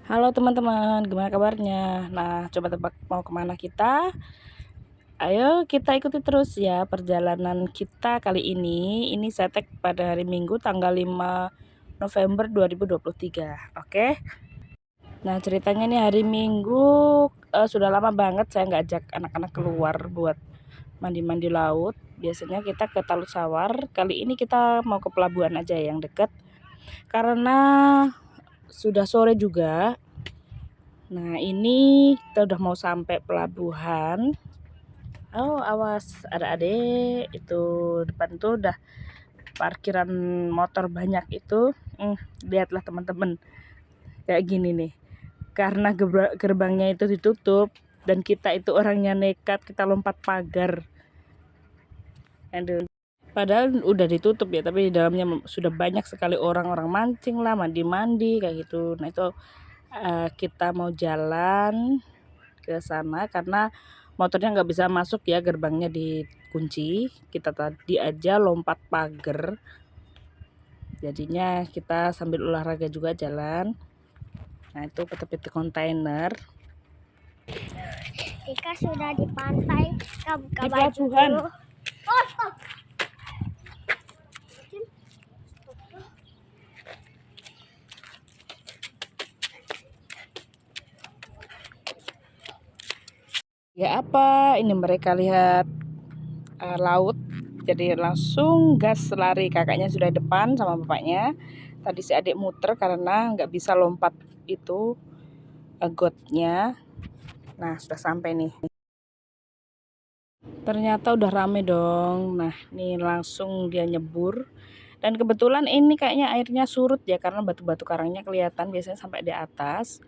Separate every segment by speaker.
Speaker 1: Halo teman-teman, gimana kabarnya? Nah, coba tebak mau kemana kita? Ayo kita ikuti terus ya perjalanan kita kali ini. Ini saya tag pada hari Minggu tanggal 5 November 2023. Oke. Nah, ceritanya nih hari Minggu sudah lama banget saya nggak ajak anak-anak keluar buat mandi-mandi laut. Biasanya kita ke Talut Sawar. Kali ini kita mau ke pelabuhan aja yang deket. Karena sudah sore juga. Nah, ini kita udah mau sampai pelabuhan. Oh, awas ada adik itu depan tuh udah parkiran motor banyak itu. Lihatlah teman-teman, kayak gini nih. Karena gerbangnya itu ditutup dan kita itu orangnya nekat, kita lompat pagar. Aduh. Padahal udah ditutup ya, tapi di dalamnya sudah banyak sekali orang-orang mancing lah, mandi-mandi kayak gitu. Nah, itu kita mau jalan ke sana karena motornya nggak bisa masuk ya, gerbangnya dikunci. Kita tadi aja lompat pagar, jadinya kita sambil olahraga juga jalan. Nah, itu ke tepi kontainer
Speaker 2: Ika sudah di pantai,
Speaker 1: di pelabuhan. Ya apa ini, mereka lihat laut, jadi langsung gas lari. Kakaknya sudah depan sama bapaknya. Tadi si adik muter karena nggak bisa lompat itu gotnya. Nah, sudah sampai nih. Ternyata udah rame dong. Nah, nih langsung dia nyebur. Dan kebetulan ini kayaknya airnya surut ya, karena batu-batu karangnya kelihatan biasanya sampai di atas.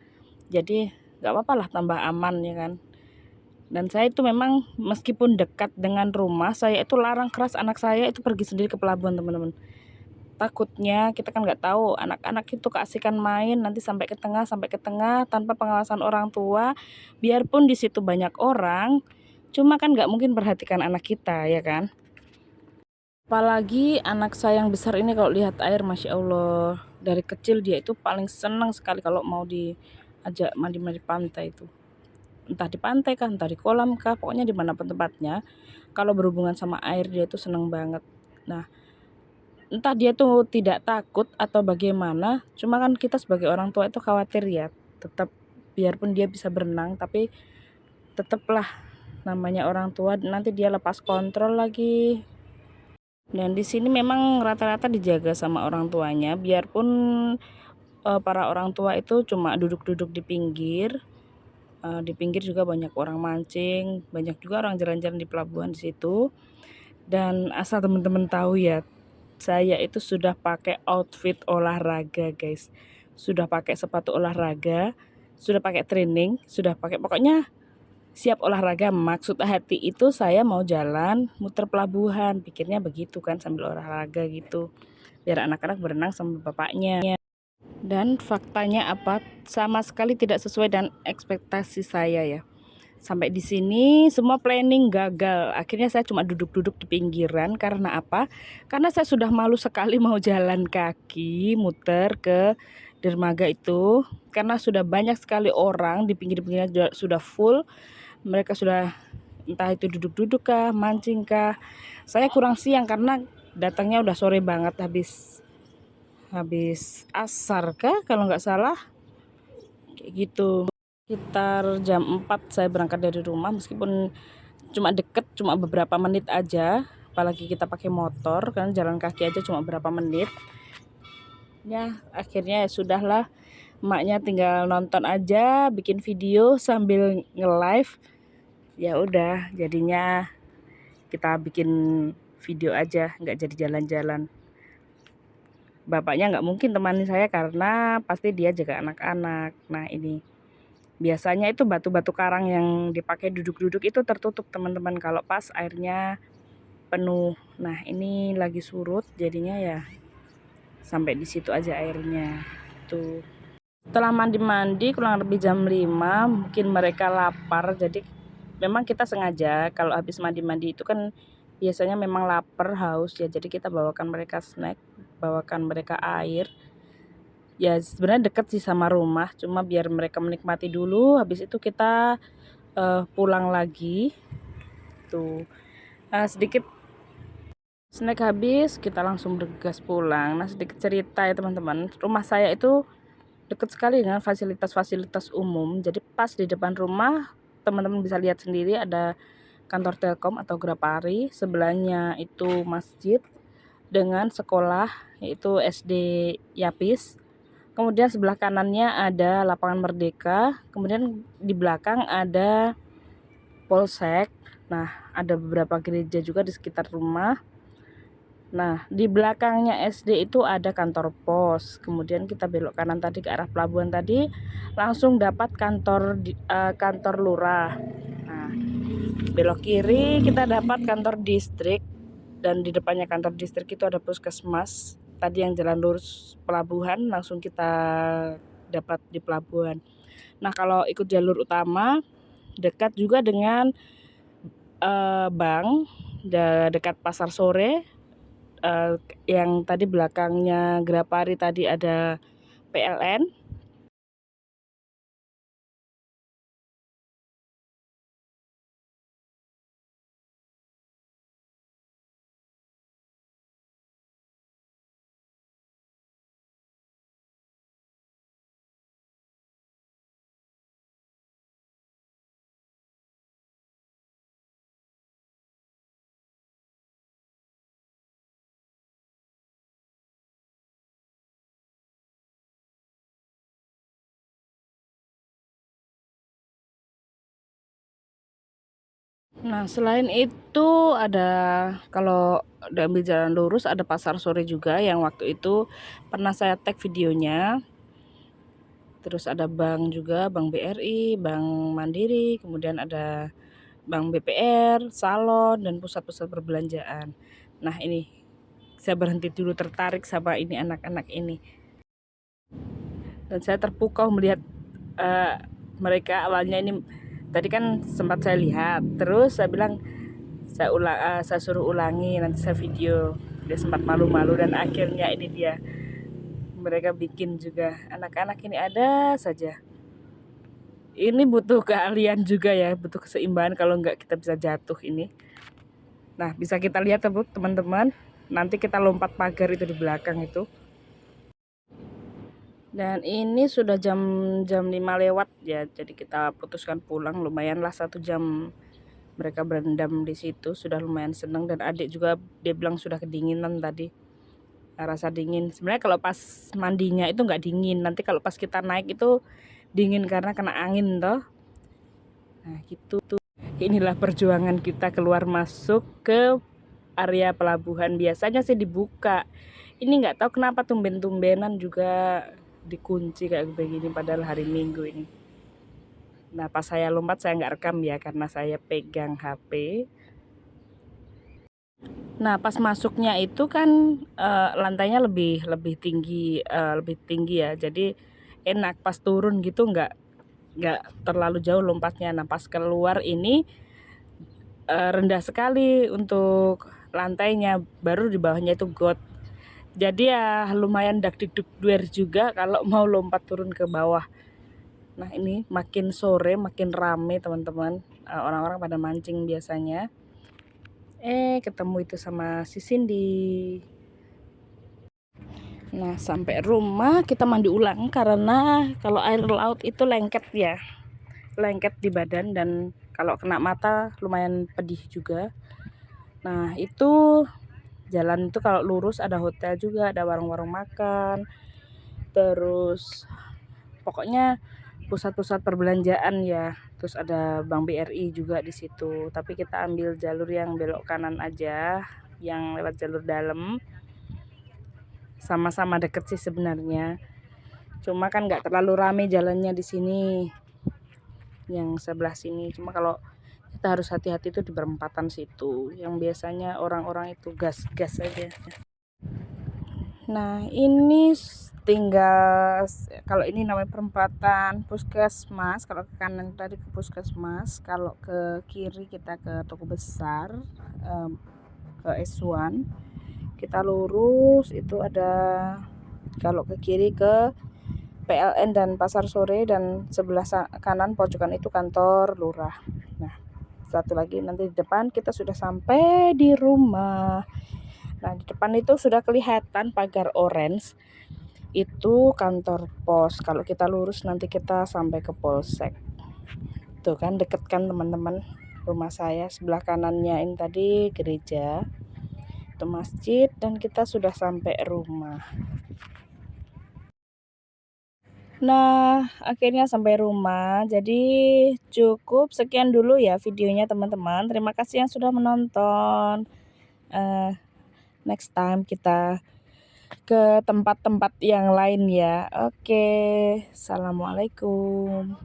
Speaker 1: Jadi nggak apa-apa lah, tambah aman ya kan. Dan saya itu memang meskipun dekat dengan rumah, saya itu larang keras anak saya itu pergi sendiri ke pelabuhan, teman-teman. Takutnya kita kan nggak tahu, anak-anak itu keasikan main nanti sampai ke tengah tanpa pengawasan orang tua. Biarpun di situ banyak orang, cuma kan nggak mungkin perhatikan anak kita ya kan. Apalagi anak saya yang besar ini kalau lihat air, Masya Allah, dari kecil dia itu paling senang sekali kalau mau diajak mandi-mandi pantai itu. Entah di pantai kah, entah di kolam kah, pokoknya dimanapun tempatnya. Kalau berhubungan sama air dia itu senang banget. Nah, entah dia tuh tidak takut atau bagaimana, cuma kan kita sebagai orang tua itu khawatir ya. Tetap biarpun dia bisa berenang, tapi tetaplah namanya orang tua, nanti dia lepas kontrol lagi. Dan di sini memang rata-rata dijaga sama orang tuanya, biarpun para orang tua itu cuma duduk-duduk di pinggir. Di pinggir juga banyak orang mancing, banyak juga orang jalan-jalan di pelabuhan di situ. Dan asal teman-teman tahu ya, saya itu sudah pakai outfit olahraga, guys. Sudah pakai sepatu olahraga, sudah pakai training, sudah pakai, pokoknya siap olahraga. Maksud hati itu saya mau jalan muter pelabuhan, pikirnya begitu kan, sambil olahraga gitu. Biar anak-anak berenang sama bapaknya. Dan faktanya apa? Sama sekali tidak sesuai dengan ekspektasi saya ya. Sampai di sini semua planning gagal. Akhirnya saya cuma duduk-duduk di pinggiran. Karena apa? Karena saya sudah malu sekali mau jalan kaki muter ke dermaga itu. Karena sudah banyak sekali orang di pinggir-pinggirnya, sudah full. Mereka sudah entah itu duduk-duduk kah, mancing kah. Saya kurang siang karena datangnya udah sore banget, habis asar kah kalau nggak salah, kayak gitu. Sekitar jam 4 saya berangkat dari rumah, meskipun cuma deket, cuma beberapa menit aja, apalagi kita pakai motor kan, jalan kaki aja cuma berapa menit ya. Akhirnya ya sudahlah, emaknya tinggal nonton aja, bikin video sambil nge-live. Ya udah, jadinya kita bikin video aja, nggak jadi jalan-jalan. Bapaknya nggak mungkin temani saya karena pasti dia jaga anak-anak. Nah, ini biasanya itu batu-batu karang yang dipakai duduk-duduk itu tertutup, teman-teman, kalau pas airnya penuh. Nah, ini lagi surut, jadinya ya sampai di situ aja airnya. Tuh. Setelah mandi-mandi kurang lebih jam 5, mungkin mereka lapar. Jadi memang kita sengaja kalau habis mandi-mandi itu kan biasanya memang lapar, haus ya. Jadi kita bawakan mereka snack, bawakan mereka air. Ya sebenarnya deket sih sama rumah, cuma biar mereka menikmati dulu, habis itu kita pulang lagi. Tuh, sedikit snack habis, kita langsung bergegas pulang. Nah, sedikit cerita ya teman-teman. Rumah saya itu dekat sekali dengan fasilitas-fasilitas umum. Jadi pas di depan rumah, teman-teman bisa lihat sendiri ada kantor Telkom atau Grapari. Sebelahnya itu masjid dengan sekolah yaitu SD Yapis. Kemudian sebelah kanannya ada lapangan Merdeka. Kemudian di belakang ada Polsek. Nah, ada beberapa gereja juga di sekitar rumah. Nah, di belakangnya SD itu ada kantor pos. Kemudian kita belok kanan tadi ke arah pelabuhan tadi, langsung dapat kantor lurah. Nah, belok kiri kita dapat kantor distrik, dan di depannya kantor distrik itu ada puskesmas. Tadi yang jalan lurus pelabuhan langsung kita dapat di pelabuhan. Nah, kalau ikut jalur utama dekat juga dengan bank, dekat pasar sore. Yang tadi belakangnya Grapari tadi ada PLN. Nah, selain itu ada, kalau diambil jalan lurus ada pasar sore juga yang waktu itu pernah saya tag videonya. Terus ada bank juga, Bank BRI, Bank Mandiri, kemudian ada Bank BPR, salon, dan pusat-pusat perbelanjaan. Nah, ini saya berhenti dulu, tertarik sama ini anak-anak ini. Dan saya terpukau melihat mereka. Awalnya ini tadi kan sempat saya lihat, terus saya bilang saya suruh ulangi, nanti saya video. Dia sempat malu-malu dan akhirnya ini dia, mereka bikin juga. Anak-anak ini ada saja, ini butuh keahlian juga ya, butuh keseimbangan, kalau enggak kita bisa jatuh ini. Nah, bisa kita lihat teman-teman, nanti kita lompat pagar itu di belakang itu. Dan ini sudah jam 5 lewat ya, jadi kita putuskan pulang. Lumayanlah 1 jam mereka berendam di situ, sudah lumayan senang. Dan adik juga dia bilang sudah kedinginan tadi, rasa dingin. Sebenarnya kalau pas mandinya itu nggak dingin, nanti kalau pas kita naik itu dingin karena kena angin toh. Nah gitu tuh, inilah perjuangan kita keluar masuk ke area pelabuhan. Biasanya sih dibuka, ini nggak tahu kenapa tumben-tumbenan juga dikunci kayak begini padahal hari Minggu ini. Nah, pas saya lompat saya nggak rekam ya karena saya pegang HP. Nah, pas masuknya itu kan lantainya lebih tinggi ya. Jadi enak pas turun gitu, nggak terlalu jauh lompatnya. Nah, pas keluar ini rendah sekali untuk lantainya, baru di bawahnya itu got. Jadi ya lumayan dak dikduk duer juga kalau mau lompat turun ke bawah. Nah, ini makin sore makin rame teman-teman, orang-orang pada mancing biasanya. Ketemu itu sama si Cindy. Nah, sampai rumah kita mandi ulang karena kalau air laut itu lengket ya, lengket di badan, dan kalau kena mata lumayan pedih juga. Nah, itu jalan itu kalau lurus ada hotel juga, ada warung-warung makan, terus pokoknya pusat-pusat perbelanjaan ya. Terus ada Bank BRI juga di situ. Tapi kita ambil jalur yang belok kanan aja, yang lewat jalur dalam. Sama-sama deket sih sebenarnya. Cuma kan nggak terlalu rame jalannya di sini, yang sebelah sini. Cuma kalau kita harus hati-hati itu di perempatan situ, yang biasanya orang-orang itu gas-gas aja. Nah, ini tinggal, kalau ini namanya perempatan Puskesmas. Kalau ke kanan tadi ke Puskesmas, kalau ke kiri kita ke toko besar, ke S1. Kita lurus itu ada, kalau ke kiri ke PLN dan pasar sore, dan sebelah kanan pojokan itu kantor lurah. Nah, satu lagi nanti di depan kita sudah sampai di rumah. Nah, di depan itu sudah kelihatan pagar orange. Itu kantor pos. Kalau kita lurus nanti kita sampai ke polsek. Tuh kan deket kan teman-teman rumah saya. Sebelah kanannya ini tadi gereja, itu masjid, dan kita sudah sampai rumah. Nah, akhirnya sampai rumah. Jadi cukup sekian dulu ya videonya teman-teman. Terima kasih yang sudah menonton. Next time kita ke tempat-tempat yang lain ya. Oke, assalamualaikum.